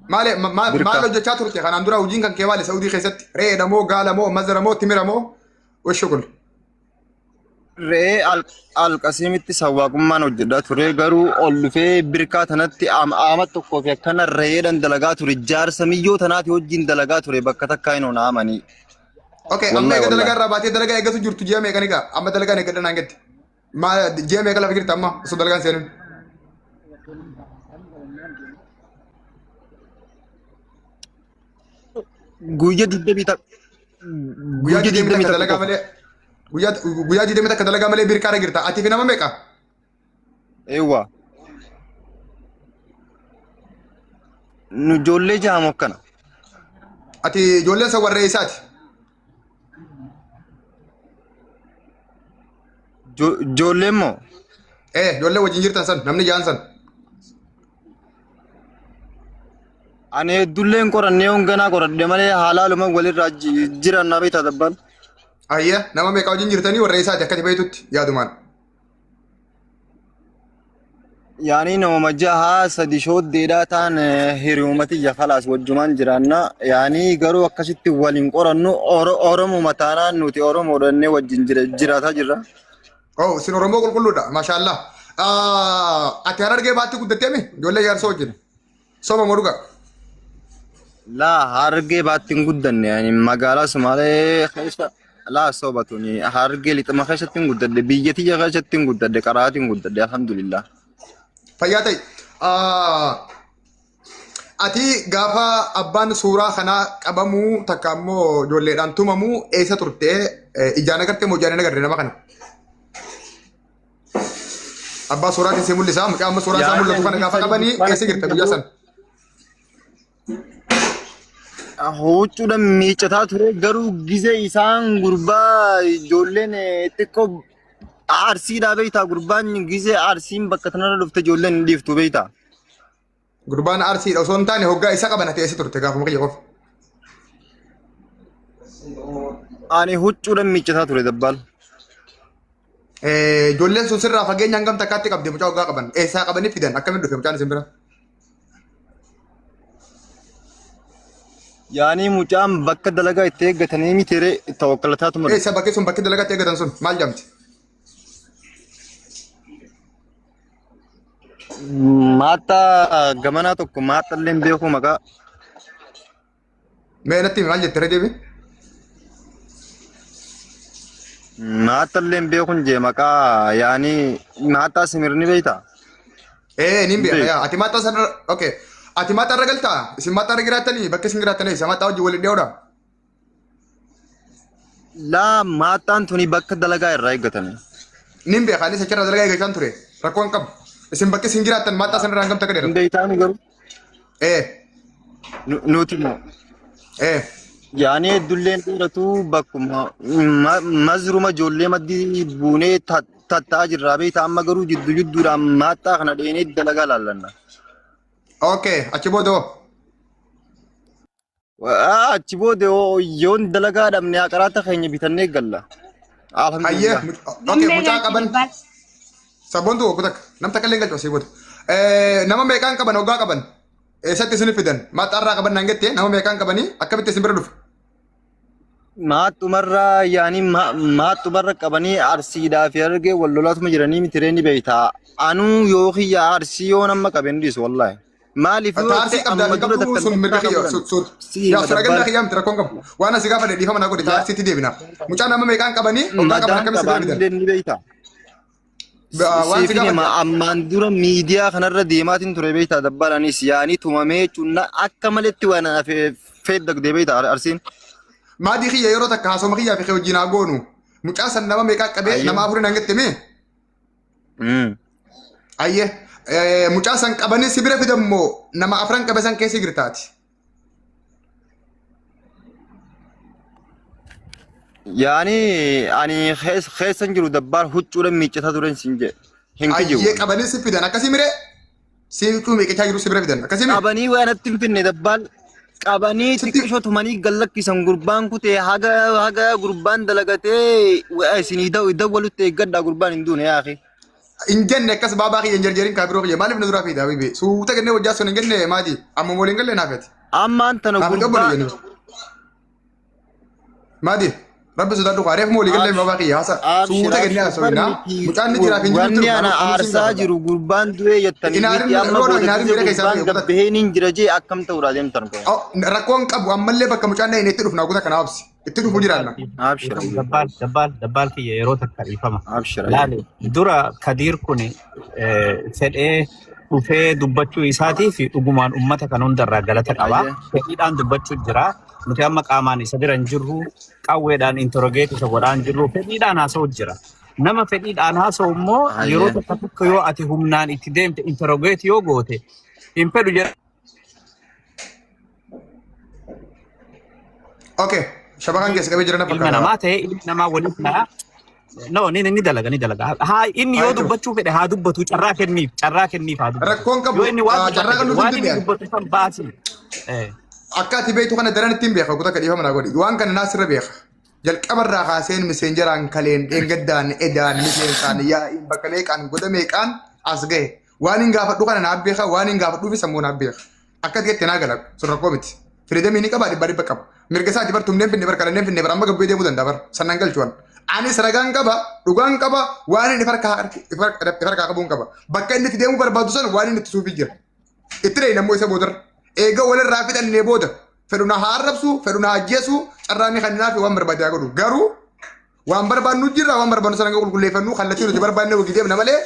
ما لو جات ترتي خان اندرا وجين كان كيوالي سعودي خيست ريدا مو قال مو مزر مو تمر مو والشغل Re'ee alqasimitti sawwaaqummaan hojjedhaa ture garuu ol dhufee birkaa tanatti ama tokkoo fi akkana re'eedhaan dalagaa ture jaarsa miyyoo tanaati wajjin dalagaa ture bakka takkaa hin onaamanii. اوكي اما يقدر لقى رباتي دلقا يقدر جرت جيا ميكانيكا اما دلقا نقدر نانجت ما جيا ميكالا فكرت اما سو دلقا سيرن Guyyaa digdamii takka. guyyaa digdamii takka dalagaa malee guyyaa digdamii takka dalagaa malee birkaara girta ati fi nama meeqa Eewwa. Nu ijoollee jaamu akkana. ati ijoolleen san warree isaati Ijoolleen moo? ijoollee wajjin jirtan san namni jaan san Ani heddulleen qorannee honganaa qoradhe malee haalaaluma walirraa jiran na beektaa dabbaan. ayya nama meeqa wajjin jirtanii warree isaati akkati beektutti yaadumaan Yaani nama jaha sadi shooddeedhaa ta'an hiriyoomati jafalaas wajjumaan jiraanna. Yaani garuu akkasitti waliin qorannu Oromoo mataanaan nuti Oromoodhannee wajjin jiraataa jirra. sin oromoo qulqulluudha maashaallah ati harargee baatti guddatteemi ijoollee jaarsa wajjin soma moo dhuga Laa hargee baatti hin guddanne yaani magaalaa Sumaalee keessa laa sobatuni hargee lixama keessatti hin guddadde biyyatiyya keessatti hin guddadde qaraati hin guddadde alhamdulillah. fayyaa ta'e ati gaafa abbaan suuraa kanaa qabamuu takka ammoo ijoolleedhaan tumamuu eessa turtee ijaan agartee moo ijaan agarre nama kana abbaa suuraa keessee mul'isaa mucaa amma suuraa isaa mul'atu kana gaafa qabanii eessa jirta guyyaa san Huccuudhaan miicataa ture garuu gizee isaan gurbaa ijoolleen xiqqoo arsiidhaa beektaa gurbaan gizee arsiin bakka tanarra dhufte ijoolleen hin dhiiftu beektaa. gurbaan arsiidha osoo hin taane hoggaa isa qaban ati eessa turte gaafuma kiyya qofa Ani huccuudhaan miicataa ture dabbaal. ijoolleen sun sirraa fageenya hangam takkaatti qabde mucaa hoggaa qaban eessaa qabanii fidan akkamiin dhufe mucaan isin bira Yaani mucaan bakka dalagaa itti eeggatanii mitiire tawakkalataa tumare. eessa bakki sun bakki dalagaatti eeggatan sun maal jamti Maataa gamanaa tokko maataa illee beeku maqaa. mee natti maal jette redeebi Maataa illee beekun jee maqaa yaani maataa simirni beektaa. nin beeka yaa ati maataa sana okay ati maataa irra galtaa isin maataa irra jiraatanii bakka isin jiraatanii isa maataa wajjin waliin dhiyoodha Laa maataan tuni bakka dalagaa irraa eeggatame. nin beeka anis achirra dalagaa eeggachaan ture rakkoon qabu isin bakki isin jiraattan maataa sana irraa hangam takka dheerata Beektaani garuu ee nuti moo. Yaani heddulleen dheeratu bakkuma mazruma ijoollee maddii buunee tatta'aa jirraa beektaa amma garuu jidduudhaan maataa kana dheenee dalagaa laallanna. okay achi booda Achi booda yoon dalagaa dhabne qaraata keenya bitannee galla. hayyee okay mucaa qaban sabboontu okku takka nam takka illee galchu asii booda nama meeqaan qaban hoggaa qaban eessatti isin fidan maataa irraa qaban naan jettee nama meeqaan qabanii akkamitti isin bira dhufe Maatumarraa yaani maatumarra qabanii arsiidhaa fi argee wal lolaatuma jiranii mitiree ni beektaa. Anuu yoo kiyya arsii yoo nama qabeen dhiisu wallaahi. Maaliif yoo Taarsi qabdaa fi qabdu sun mirga kiyya yaa suragandaa kiyyaa miti rakkoon qabu waan asii gaafa dhiifama naa godhe taarsiitti deebina mucaa nama meeqaan qabanii hoggaa qaban akkamitti isin bira fidan ni beektaa. waan si gaafa Ammaan dura miidiyaa kanarra deemaatiin ture beektaa dabbalanis yaani tumamee jechuun akka maletti waan feeddagdee beektaa arsiin. maadii kiyya yeroo takka haasoma kiyyaa fi wajjin haa goonu mucaa san nama meeqaa qabee nama afurii naan jettee ayye mucaa san qabanii si bira fidan moo nama afran qabe san keessa girtaati Yaani ani keessan jiru dabbaal huccuudhaan miiccataa turan siin jedhe. Hin ayyee kijibu. qabanii si fidan akkasii miree si huccuu meeqachaa jiru si bira fidan akkasii miree Qabanii waan itti hin finne dabbaal qabanii xiqqishoo tumanii gallakkisan gurbaan kutee haga gurbaan dalagatee isinii dawwalutti eeggadhaa gurbaan hin duune yaaqi. injenne akkas baabaa kiyya jarjarin kaabiroo kiyya maaliif na duraa fiida bibi suuta kenne wajjaa sun ingenne maati amma mooliin galle naafeti ammaan tana gurbaa maati rabbi sodaadhu qaareef moolii galle baabaa kiyya hasa suuta kenne haasawina mucaan ni jiraaf hin wanni ana aarsaa jiru gurbaan du'ee jettanii miti amma gurbaan gabbaheen hin jira jee akkam ta'uudha deemtan kun rakkoon qabu ammallee bakka mucaan na itti dhufna kuta kana absi itti dhufu jiraanna abshira dabbal kiyya yeroo takka ifama abshira laale dura Kadiir kun fedhee dhufee dubbachuu isaatii fi dhugumaan ummata kan hundarraa galata qaba fedhiidhaan dubbachuu jira nuti amma qaamaan isa bira hin jirru qawweedhaan interrogeetii isa godhaan jirru fedhiidhaan haasa'u jira nama fedhiidhaan haasa'u immoo yeroo tokko yoo ati humnaan itti deemte interrogeetii yoo goote hin fedhu jira. Okay, shabakan keessa qabee jira na fakkaata. Ilma namaa ta'e ilmi namaa waliif naa no ni dalaga haa inni yoo dubbachuu fedhe haa dubbatu carraa kenniif haa dubbatu rakkoon qabu yoo inni carraa kan waan inni dubbatu san baasi akka ati beektu kana daran ittiin beeka kutaa kadhiifama naa godhi waan kana naasirra beeka jalqabarraa kaaseen miseenjeraan kaleen dheengaddaan edaan miseensaan yaa'iin bakka leeqaan goda meeqaan as gahe waan hin gaafadhu kana naaf beeka waan hin gaafadhuufi sammuu naaf beeka akka ati naa gala sun rakkoo miti firidamii ni qaba dhibba qaba mirga isaati bar tumneen finne bar kalanneen finne bar amma gabbee deemuu danda'a bar sannan galchuwan anis ragaan qaba dhugaan qaba waan inni farkaa qabuun qaba bakka inni itti deemuu barbaadu san waan inni itti suufii jira itti dheeyna ammoo isa boodarra eega walirraa fidhannee booda fedhu na haa arrabsu fedhu na ajjeesu carraanni kan naafi waan barbaade haa godhu garuu waan barbaannu jirra waan barbaannu sana qulqulleeffannu kallattii nuti barbaanne wagii deemna malee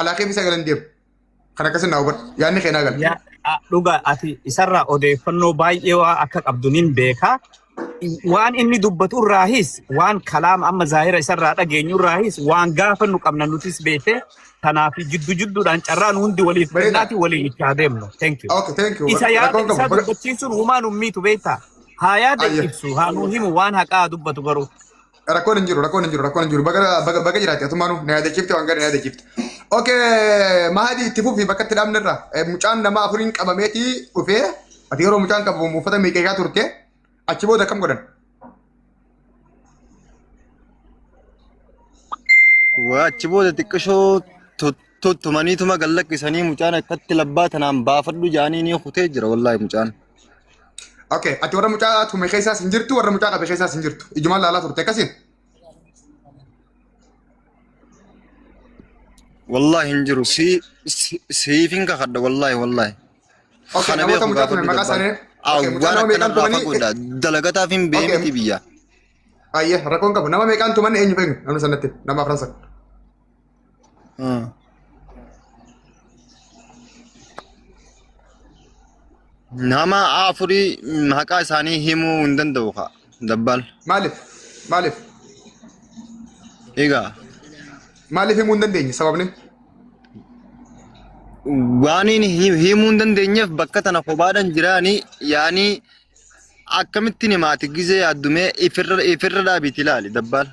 alaaqeef isa galan deemu kan akkasin naa hubadhu yaadni keenyaa gala. Dhugaa ati isarraa odeeffannoo baay'ee waa akka qabdu nin beekaa waan inni dubbatu irraahis waan kalaama amma zaahira isarraa dhageenyu irraahis waan gaafannu qabna nutis beekte kanaaf jidduudhaan carraan hundi waliif kennaati waliin itti adeemnu. Thank you. Isa yaada isa dubbachiisuun uumaan ummiitu beektaa haa yaada ibsu haa nuu himu waan haqaa dubbatu garuu. Rakkoon hin jiru baga jiraate atumaanu na yaadachiifte waan gaarii na yaadachiifte. Okay, Mahadi itti fufi bakka itti dhaabnerra mucaan nama afuriin qabameetii dhufee ati yeroo mucaan qabamu uffata miiqeeqaa turte achi booda akkam godhan? achi booda xiqqishoo tuttumaniituma gallaqqisanii mucaan akkatti labbaa tanaan baafadhu jaanii ni kutee jira wallaahi mucaan. Okay, ati warra mucaa tume keessaas hin jirtu warra mucaa qabe keessaas hin jirtu ijumaan laalaa turte akkasiin? والله هنجرو سيفين كخد والله اوكي نموت مجاف من مقاسانه اوكي مجانا ميكان تمني دلغتا فين بيمتي بيا ايه ركون كبو نما ميكان تمني اين فين نما سنتي نما فرنسا نما افري حقا ثاني هيمو وندن دوخا دبال مالف ايغا maaliif himuu hin dandeenye sababni? Waan himuu hin dandeenyeef bakka tana kophaadhaan jiraanii yaani akkamittiin himaati gizee addumee ifirra dhaabiti ilaali dabbaal.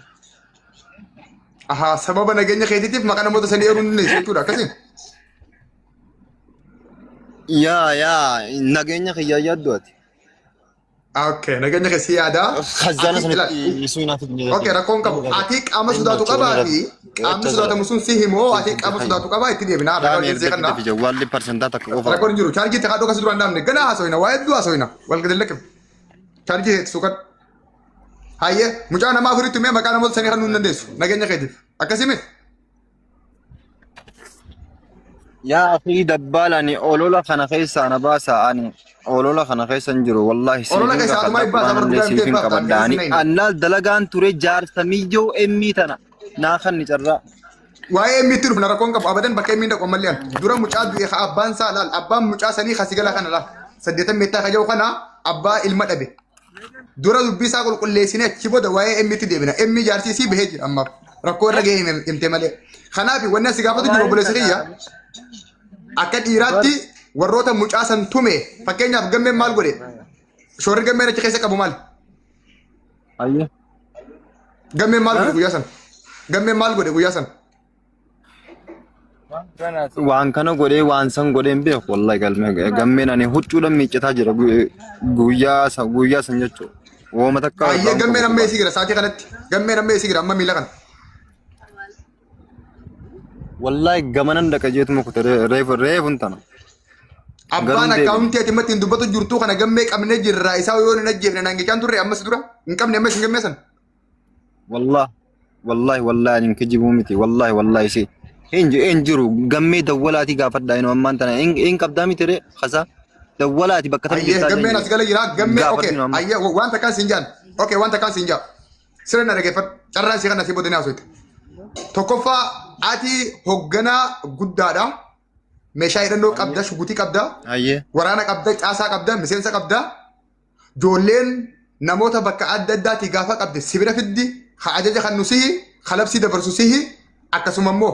Ahaa sababa nageenya keetiitiif maqaa namoota sanii eeruu hin dandeessu jechuudha akkasiin? Yaa nageenya kiyyaa yaaddu ati. Okay, nageenya keessi yaadaa. Khazana sanatti suunaati. Okay, rakkoon qabu. Ati qaama sodaatu qabaa fi qaamni sodaatamu sun si himoo ati qaama sodaatu qabaa itti deebinaa. Walli parsentaa takka qofa. Rakkoon hin jiru. Chaarjii itti haadhoo kasi duraan daamne ganaa haasawina waa'ee hedduu haasawina wal gadallaqe. Chaarjii heetu suuqan. Hayyee mucaa namaa afuritti mee maqaa namoota sanii kan nu hin dandeessu nageenya keetiif akkasimi. Yaa fi dabbaalani olola kana keessa ana baasaa ani olola kana keessa hin jiru wallahi siifin qabaddaani annaa dalagaan ture jaarsamiyyoo emmii tana naa kan ni carraa. Waa'ee emmiitti dhufna rakkoon qabu abadan bakka emmiin dhaqu mallee dura mucaa du'e haa abbaan saa laal abbaan mucaa sanii kasi galaa kana laal 8 meettaa kaja'u kana abbaa ilma dhabe dura dubbii isaa qulqulleessine achi booda waa'ee emmiitti deebina emmii jaarsisii bahee jira ammaaf rakkoo irra gahee himte malee kanaaf wanni asi gaafatu jiru obboleessa kiyya akka dhiiraatti warroota mucaa san tume fakkeenyaaf gammeen maal godhe shoorri gammeen achi keessa qabu maal? Gammeen maal godhe guyyaa san? Waan kana godhee waan san godheen beeku wallahi gammeen ani huccuudhaan miiccataa jira guyyaa san jechuudha. Wooma takka. Ayyee gammeen amma eessi gira saatii kanatti gammeen amma eessi gira amma miila kana. والله جمانا لك جيت مكتر ريف انت أنا أبان أكاونتي أتمت إن دبتو جرتو خنا جمك أمن نجر رئيسا ويون نجيب نانجي كان توري أمس دورا إنكم نمس إنكم مثلا والله إنك جيبوا متي والله شيء إنجرو جمي دولاتي قافت داينو أما أنت إنك أبدامي تري خزا دولاتي بكتر أيه جمي ناس قال يلا جمي أوكي أيه وانت كان سنجان أوكي وانت كان سنجان سرنا رجفت ترى سيغنا نسيبو دنيا سويت توكوفا آتي هوجنا قدادا مشاهير إنه قبضة شغوتي قبضة أيه ورانا قبضة أسا قبضة مسينسا قبضة جولين نموتا بكا عدد تيغافا قبضة سيبرا فدي خاجة خنوسيه خلبسي دبرسوسيه أكسوممو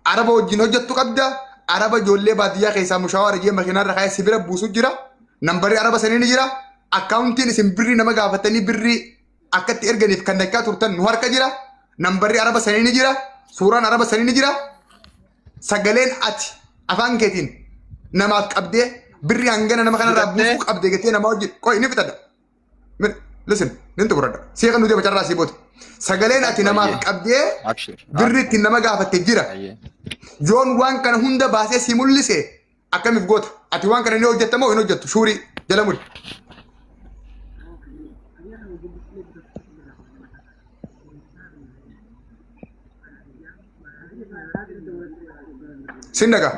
عربا وجين هجتو قبضة عربا جولي باديا خيسا مشاور جيه مخينا رخايا سيبرا بوسو جرا نمبري عربا سنين جرا أكاونتين اسم بري نما غافتني بري أكت إرغنيف كندكا تورتن نوار كجرا نمبري عربا سنين جرا سوران عربا سنين جرا سجلين أتي أفان كتين نما قبضة بري عنجنا نما خنا رابوسو قبضة كتين نما وجد كوي نفتدا listen nintu burada siya nude bacara sibot sagalen ati nama qabde birrit nama gafatte jira jon wan kan hunda base simullise akamif gota ati wan kan ne hojjatamo ino hojjattu shuri jalamuri sindaga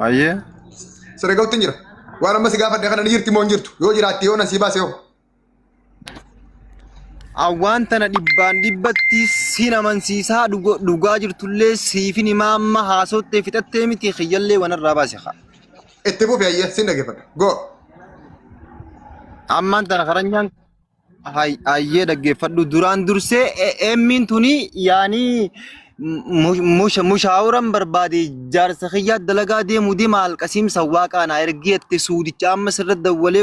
أيه سرقوا تنجرة وانا ما سقافة دخلنا نجرتي مو نجرتو يو جراتي يو نسيبا سيو أوان تنا دبتي سينا من سيسا دوغاجر تولي سيفيني ماما هاسو تفتت تيمتي خيالي وانا الراباسي خا اتبو في ايه سنة كيفا جو أمان تنا خرنجان هاي أيه دقي فدو دوران درسي امين توني يعني مشاورا بربادي جار سخيات دلقا دي مودي مال قسيم سواك انا ارغيت سودي چام سر دولي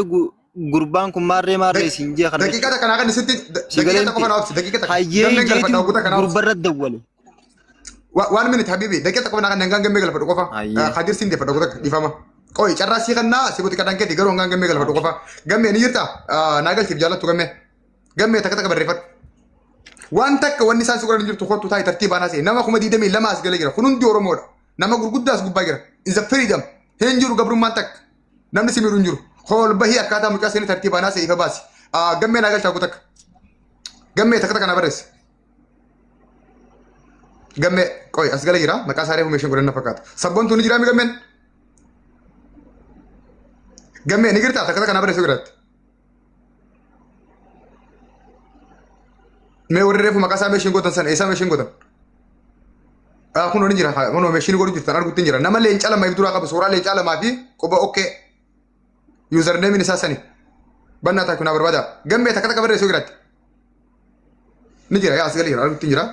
قربان كو ماري سنجي خنا دقيقه كان اغا نسيت دقيقه تكون اوف دقيقه قربر دولي 1 minute حبيبي دقيقه تكون اغا نغان غمي غلفدو قفا خدير سندي فدو قدك ديفاما قوي چراسي خنا سيبوتي كدان كدي غرو نغان غمي غلفدو قفا غمي نيرتا ناغل تيب جالتو غمي تكتك بريفت وانتك والنساء سكر نجيب تخوتو تاي ترتيب انا سي نما كومدي دمي لما اسغل جرا كنون ديورو مودا نما غرغداس غبا جرا از فريدم هنجرو غبرو مانتك نمن سيميرو نجرو خول بهي اكاتا مكاسين ترتيب انا سي فباسي غمي ناغل تاغوتك غمي تكتك انا برس غمي كوي اسغل جرا مكاساري فورميشن غرنا فكات سبون تو نجرا مي غمن غمي نيغرتا تكتك انا برس غرات मैं उड़ रहे फुमा कासा में शिंगो तंसन ऐसा में शिंगो तन aku noni jira ha mono me shini goru jira nargu tinjira nama le inchala mai dura ka sura le inchala mafi ko ba okay username ni sasani banna ta kuna barbada gamme ta kata bare sugrat ni jira ya asgali nargu tinjira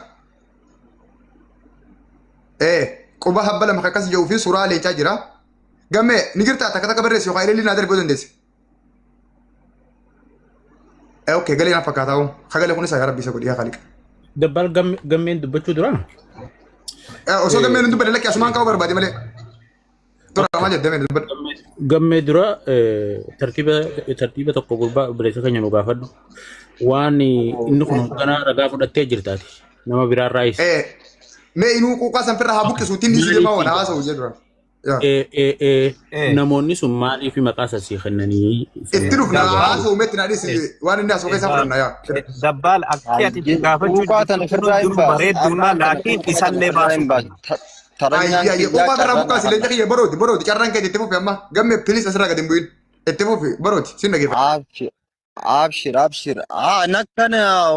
ko ba habala makakas jau fi sura le jira gamme ni girta ta kata bare sugrat ile nadar godon desi اوكي قال لي انا فكاتاو خلي لكم نسا يا ربي سكو يا خالق دبال جمين دبچو دران اوسو جمين دبل لك اسمان كاو بربادي ملي ترى ما جد جمين دبل جمين درا ترتيبه تقو غربا بريسا كنيا نو غافد واني انو كنو كنا رغا فدته جرتاتي نما بيرا رايس مي انو كو قاسم فرها بوك سوتين دي سي ما وانا اسو جدرا namoonni sun maaliif maqaa sasii kennanii itti dhufna haasa'u metti naadhis waan inni asoo keessa fudhanna yaa dabbaal akka ati gaafachuu bareedduma laakiin isallee baasu ayya qophaa garraa bukkaas illee kiyya barooti carraan kee itti fufi amma gamme pilis asirraa gad hin bu'in itti fufi barooti sin dhageeffa abshir nakkan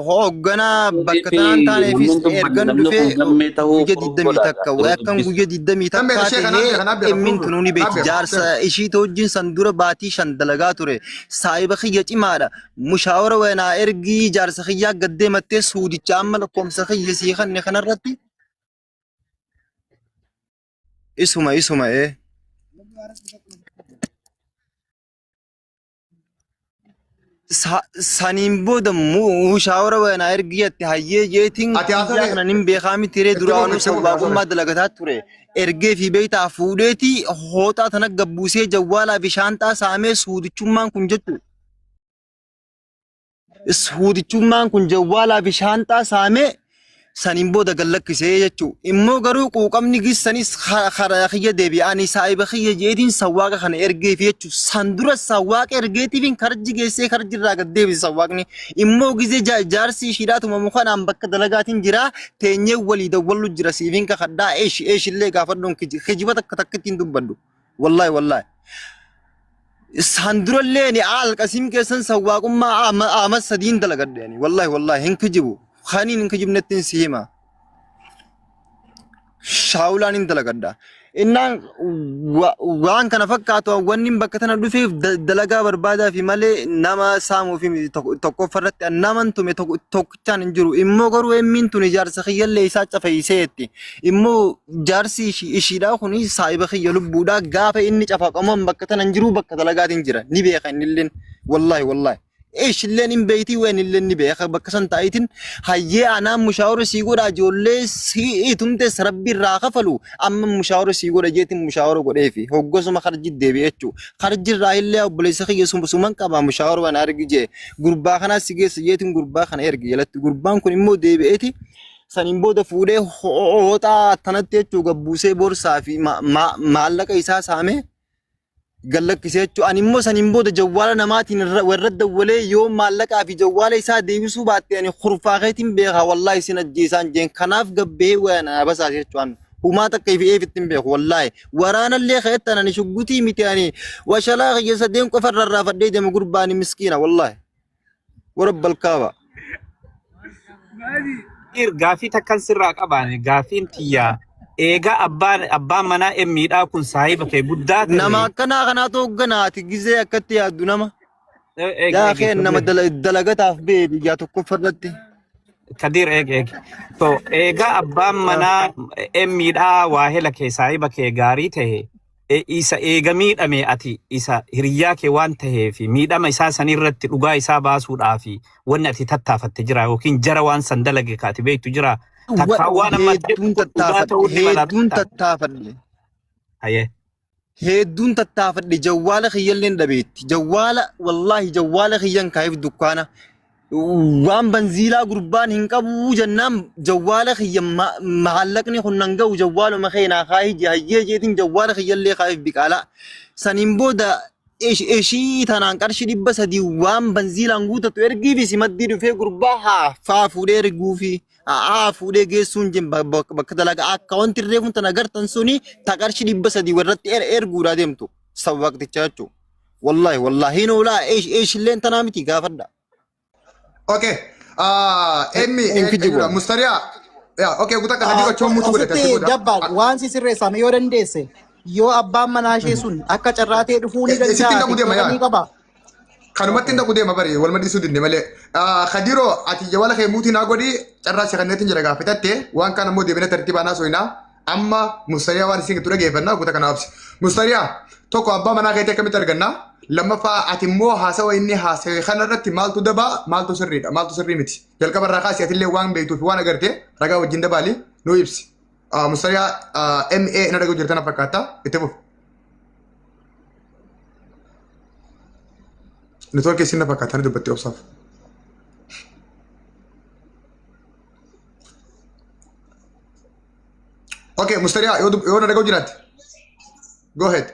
hoggana bakatan tane fis ergan dufe guyya diddami takka akkan guyya diddami takka emin kununi bet jarsa ishi tojin sandura bati shan dalaga ture saiba khiya cimaada mushawara wana ergi jarsa khiya gadde matte sudi chamal komsa khiya si khanne khanarati isuma sanin boda mushawara wana ergiyatti hayye jetin yakna nim bekhami tire duranu sababu madlagata ture erge fi beita fuudeti hota tana gabbuse jawala fi shanta same suudichumman kun jettu Suudichummaan kun jawwaalaa fi shaanxaa saamee saniin booda gallakkisee jechuudha. Immoo garuu quuqamni gissanis karaa kiyya deebi'anii saayiba kiyya jeetiin sawwaaqa kana ergeef jechuudha. San dura sawwaaqa ergeetiif karji geessee karjirraa gad deebise sawwaaqni. Immoo gizee jaarsi ishiidhaatuma mukanaan bakka dalagaatiin jira teenyee walii dawwallu jira siifiin kakadhaa eeshillee gaafadhuun kijiba takka takkittiin dubbadhu. Wallaahi. San durallee ni alqasiim keessan sawwaaqummaa ama sadiin dalagadheeni. Wallaahi hin kijibu. Khaniin hin kijibnettiin si hima. Shaawulaan hin dalagadda. Innaan waan kana fakkaatu wanni bakka tana dhufeef dalagaa barbaadaa fi malee nama saamuu fi tokkoffarratti naman tume tokkichaan hin jiru. Immoo garuu emmiin tun jaarsa kiyyallee isaa cafeesseetti. Immoo jaarsi ishiidhaa kun saayiba kiyya lubbuudhaa gaafa inni cafaqamuun bakka tana hin jiru bakka dalagaatiin jira. Ni beeka innilleen. Wallaahi. Eeshilleen hin beeyti waan illee ni beeka bakka san taa'itiin hayyee anaan mushaawara sii godha ijoollee sii tumte sarabbii irraa kafalu amma mushaawara sii godha jeetiin mushaawara godheefi hoggosuma karji deebi'e jechuudha. Karji irraa illee obboleessa kiyya suman qaba mushaawara waan argi jee gurbaa kanaa si geessa jeetiin gurbaa kana ergi jalatti gurbaan kun immoo deebi'eeti saniin booda fuudhee hooxaa tanatti jechuudha buusee boorsaa fi maallaqa isaa saamee. Gallakkisee jechuudha. Ani immoo saniin booda jawwaala namaatiin warra dawwalee yoo maallaqaa fi jawwaala isaa deebisuu baatte ani khurfaaqeetiin beekaa wallaahi sin ajjeesaan jeen kanaaf gabbee waan abasaas jechuudha. Humaa takka ifittiin beeku wallaahi. Waraanallee ka'ettan ani shuggutii miti ani washalaa kiyya sadeen qofa rarraafadhee deema gurbaani miskiina wallaahi. Warabbal kaaba. Gaafii takkan sirraa qabaane gaafiin tiyyaa. Eega abbaan manaa emmiidhaa kun saahiba kee guddaa ta'e. Nama akkanaa kanaatu hogganaati gizee akkatti yaaddu nama. Yaakeen nama dalagataaf bee biyyaa tokkoffarratti. Kadir eeg. So eega abbaan manaa emmiidhaa waahela kee saahiba kee gaarii ta'e isa eega miidhame ati isa hiriyyaa kee waan ta'eef miidhama isaa sanirratti dhugaa isaa baasuudhaaf wanni ati tattaafatte jira yookiin jara waan san dalage kaati beektu jira. Hedduun tattaafadhe jawwaala kiyyalleen dhabeetti wallaahi jawwaala kiyyan kaayif dukkaana waan banziilaa gurbaan hin qabu jennaan jawwaala kiyya maallaqni kun nan ga'u jawwaaluma keenaa kaayii hayyee jeetiin jawwaala kiyyallee kaayif biqaalaa saniin booda ishii tanaan qarshii 300 waan banziilaan guutatu ergiifi simaddii dhufee gurbaa haa fuudhee erguufi. Fuudhee geessuun bakka dalagaa akka wanti reefuun tana agartan suni taqarshi 300 warratti erguudhaa deemtu sawwaqticha jechuudha. Wallaahi noolaa eeshilleen tanaa miti gaafadha. Okay. Emmi mustariyaa. Okay kutaa kana dhiiga choomuu tu godhate. Jabbaan waan si sirreessame yoo dandeesse yoo abbaan manaa ishee sun akka carraatee dhufuu ni danda'a. Kanumatti hin deema bari wal madisuu dinne malee Khadiroo ati jawala kee muutii naa godhi carraa si kanneetiin jira gaafatatte waan kana immoo deebinee tartiibaa naa soinaa amma mustariyaa waan isin ture geeffannaa kutaa kanaafsi mustariyaa tokko abbaa manaa keetii akkamitti argannaa lammaffaa ati immoo haasawa inni haasawe kanarratti maaltu dabaa maaltu sirrii miti jalqaba irraa kaasii atillee waan beektuuf waan agarte ragaa wajjin dabaali nuu ibsi mustariyaa MA na dhaguu jirtan fakkaata itti fufu. Network isin fakkaatan dubbatti obsaaf. Okay, mustariyaa yoo na dhaguu jiraatti. Go ahead.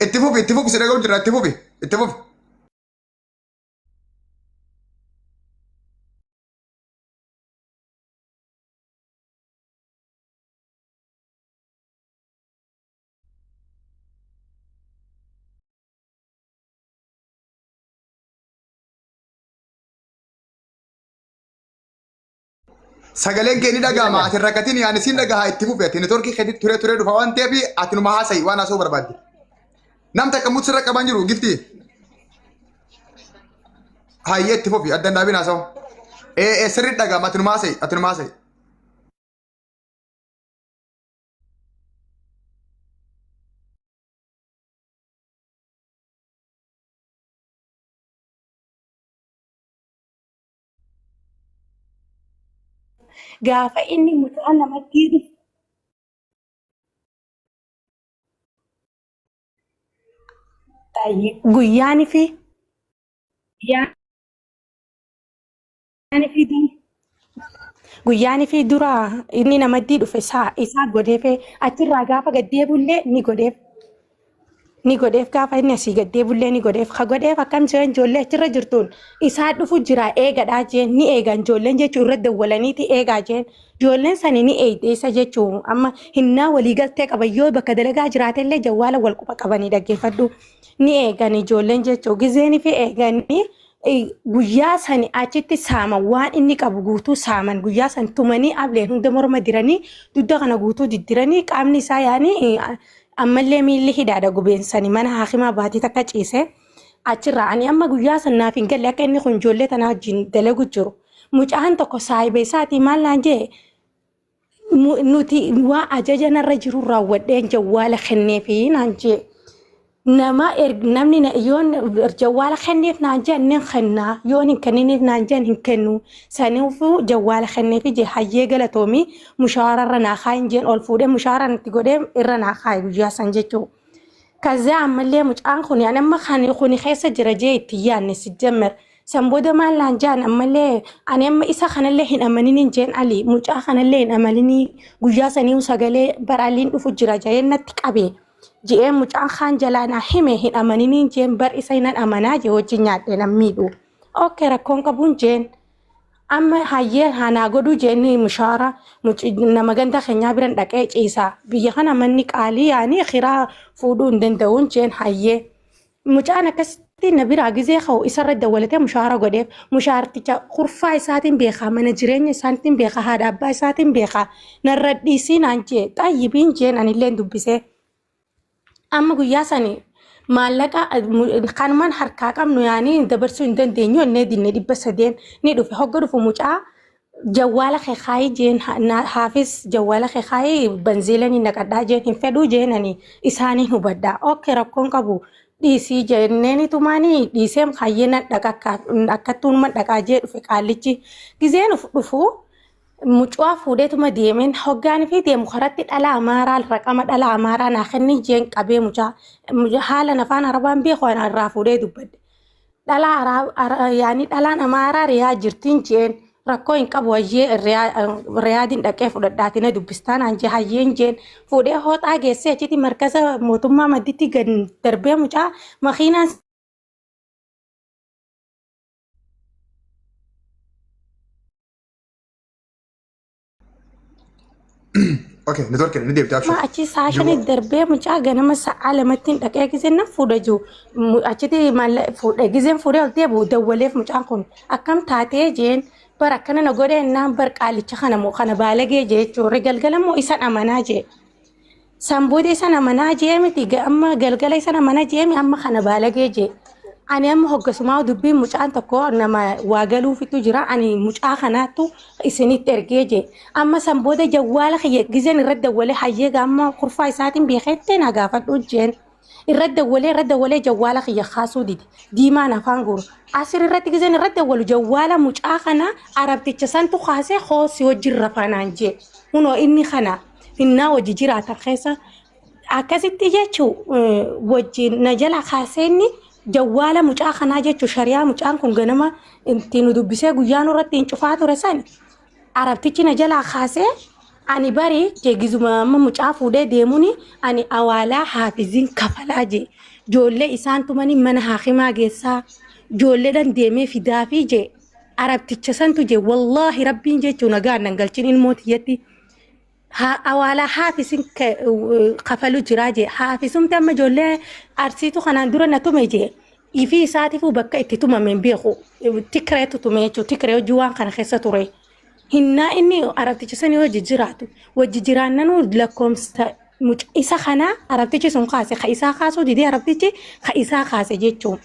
Itti fufi si dhaguu jira itti fufi. Sagaleen kee ni dhagahama ati rakkatiin yaani siin dhagahaa itti fufi ati networkii keetti ture dhufa waan ta'eef ati numa haasa'i waan haasa'uu barbaadde. Namta kamu sirra qaban jiru gifti. Hayyee itti fufi addan dhaabin haasa'u. Sirri dhagahama ati numa haasa'i. gaafa inni mucaa namatti dhufu guyyaanii fi guyyaanii fi dura inni namatti dhufe isaa godheefe achirraa gaafa gaddeebullee ni godheef gaafa inni asii gaddeebullee ni godheef ka godheef akkam jiran ijoollee achirra jirtuun isaa dhufu jira eegadhaa jeen ni eegan ijoolleen jechuun irra dawwalaniiti eegaa jeen ijoolleen sani ni eeydeessa jechuun amma hinnaa walii galtee qaban yoo bakka dalagaa jiraatellee jawwaala wal quba qabanii dhaggeeffadhu ni eegan ijoolleen jechuun gizeenii fi eeganii guyyaa sani achitti saaman waan inni qabu guutuu saaman guyyaa san tumanii ableen hunda morma diranii dudda kana guutuu diddiranii qaamni isaa yaanii ammallee miilli hidhaadha gubeensanii mana haakimaa baatii takka ciise achirraa ani amma guyyaa san naaf hin galle akka inni kun ijoollee tanaa wajjin dalagu jiru mucaan tokko saayibee isaatii maal naan jee nuti waa ajaja narra jiru raawwadheen jawwaala kenneefi naan jee namni yoon jawwaala kenneef naan jee inni kennaa yoon hin kenniniif naan jee hin kennu saniifuu jawwaala kenneefi jee hayyee galatoomii mushawararra naa kaayin jeen ol fuudhee mushawaraa natti godhee irra naa kaayi guyyaa san jechuu kazaa ammallee mucaan kun yaan amma kuni keessa jira jee itti yaanne sijjammer san booda maal naan jaan ammallee ani amma isa kanallee hin amaninin jeen ali mucaa kanallee hin amaninii guyyaa sanii sagalee baraliin dhufu jira jeen natti qabee jee mucaan kaan jalaanaa hime hin amaniniin jeen bar isa hinan amanaa jee wajjin nyaadhe nan miidhu okkee rakkoon qabuun jeen amma hayyee hanaa godhuu jeen mushaara nama ganda keenyaa biran dhaqee ciisaa biyya kana manni qaalii yaanii kiraa fuudhuu hin danda'uun jeen hayyee mucaan akkasitti na biraa gizee ka'u isarra dawwalatee mushaara godheef mushaarticha kurfaa isaatiin beekaa mana jireenya isaatiin beekaa haadha abbaa isaatiin beekaa narra dhiisii naan jee xayyibiin jeen anillee dubbisee amma guyyaa sani maallaqa kanumaan harkaa qabnu yaanii dabarsuu hin dandeenyu innee dinne 300 ni dhufe hogga dhufu mucaa jawwaala keekaayii jeen haafis jawwaala keekaayii banziilanii naqadhaa jeen hin fedhuu jeenanii isaanii hubadhaa okkee rakkoon qabu dhiisii jenneeni tumaanii dhiiseem kaayyee akkattuunuma dhaqaa jee dhufe qaallichi gizeen dhufu mucaa fuudheetuma deemeen hoggaan fi deemu karatti dhala amaaraa raqama dhala amaaraa naa kenni jeen qabee mucaa haala afaan arabaan beeku irraa fuudhee dubbadde yaani dhalaan amaaraa riyaa jirtiin jeen rakkoo hin qabu hayyee riyaadiin dhaqee fudhadhaatina dubbistaan hanjee hayyeen jeen fuudhee hooxaa geessee achitti markaza mootummaa madditti gad darbee mucaa makiinaan Okay, network ni deebitee abshuu. achi saashanii darbee mucaa ganama sa'a lamattiin dhaqee gizeen nan fuudha jiru achitti fuudhee gizeen fuudhee ol deebi'u dawwaleef mucaan kun akkam taatee jeen bar akkana na godhee naan bar qaalicha kana moo kana baalagee jee jechuun galgala moo isan amanaa jee samboodee isan amanaa jee miti amma galgala isan amanaa jee amma kana baalagee jee ani amma hoggasumaa dubbii mucaan tokko nama waa galuufitu jira ani mucaa kanaattu isinitti ergee jee amma sambooda jawwaala gizeen irra dawwalee hayyee gaamma kurfaa isaatiin beekettee na gaafadhu jeen irra dawwalee jawwaala kiyya kaasuu didi diimaan afaan guru asir irratti gizeen irra dawwalu jawwaala mucaa kana arabticha santu kaasee hoosii wajjin rafanaan jee hunoo inni kana hinnaa wajji jiraata keessa akkasitti jechuu wajjin na jala kaaseenni jawwaala mucaa kanaa jechuun shariyaa mucaan kun ganama ittiin dubbisee guyyaan irratti hin cufaa ture sani arabtichi na jalaa kaasee ani bari jeegizuma amma mucaa fuudhee deemuuni ani awaalaa haafiziin kafalaa jee ijoollee isaan tumanii mana haakimaa geessaa ijoolleedhaan deemee fidaa fi jee arabticha santu jee wallaahi rabbiin jechuun nagaan nan galchin ilmootiyyatti awaalaa haafisiin kafalu jiraa jee haafisumti amma ijoollee arsiitu kanaan dura na tume jee ifii isaatiifuu bakka itti tumameen beeku tikireetu tume jechuun tikiree hojii waan kana keessa ture hinnaa inni arabticha sanii wajji jiraannanuu lakkoomsa isa kanaa arabtichi sun kaase ka isaa kaasuu didee arabtichi ka isaa kaase jechuun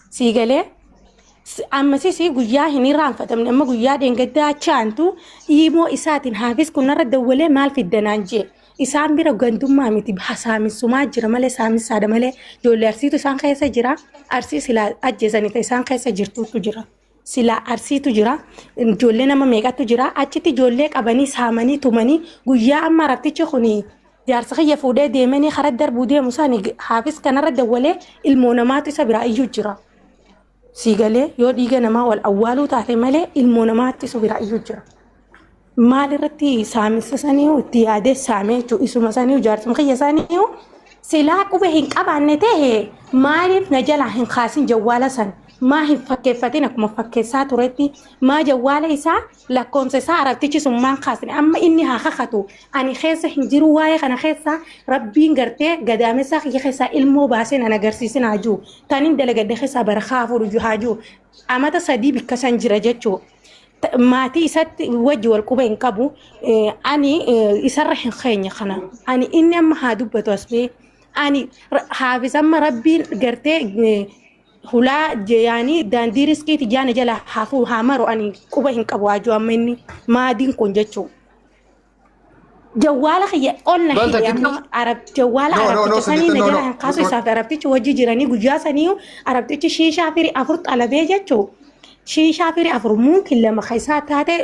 siigalee amma sisi guyyaa hin irraanfatamne amma guyyaa dheengaddaa chaantu dhiimoo isaatiin haafis kunarra dawwalee maal fiddanaan jee isaan bira gandummaa miti saamisumaa jira malee saamisaadha malee ijoollee arsiitu isaan keessa jira arsii silaa ajjeesanita isaan keessa jirtuutu jira sila arsiitu jira ijoollee nama meeqatu jira achitti ijoollee qabanii saamanii tumanii guyyaa amma arabtichi kuni jaarsa kiyya fuudhee deemanii karaa darbuu deemu isaanii haafis kanarra dawwalee ilmoo namaatu isa biraa iyyuu jira. Siigalee yoo dhiiga namaa wal awwaaluu taate malee ilmoo namaatti isa biraa iyyuu jira. Maalirratti saamisa sanii itti yaadee saamee jechuudha isuma sanii jaarsuma kiyya sanii silaa qubee hin qabaanne ta'e maaliif na jalaa hin kaasin jawwaala san maa hin fakkeeffatin akkuma fakkeessaa turetti maa jawwaala isaa lakkoomsa isaa arabtichi sun maan kaasne amma inni haa kakatu ani keessa hin jiru waa'ee kana keessa rabbiin gartee gadaamessaa kiyya keessaa ilmoo baasee nan agarsiisin haajuu taniin dalagadde keessaa barakaa fuudhu haajuu amata 3 bikka san jira jechuu maatii isatti wajji wal quba hin qabu ani isarra hin keenye kana ani inni amma haa dubbatu asbee ani haafisamma rabbiin gartee hulaa jeyaanii daandii riskiiti jaana jala haafuu haamaru ani quba hin qabu haajuu amma inni maadiin kun jechuu jawwaala kiyya onna hiyya arab jawwaala arabticha sanii na jala hin kaasu isaaf arabtichi wajji jiranii guyyaa sanii arabtichi shiishaa firii 4 qalabee jechuu shiishaa firii 4 mumkin lama keessaa taate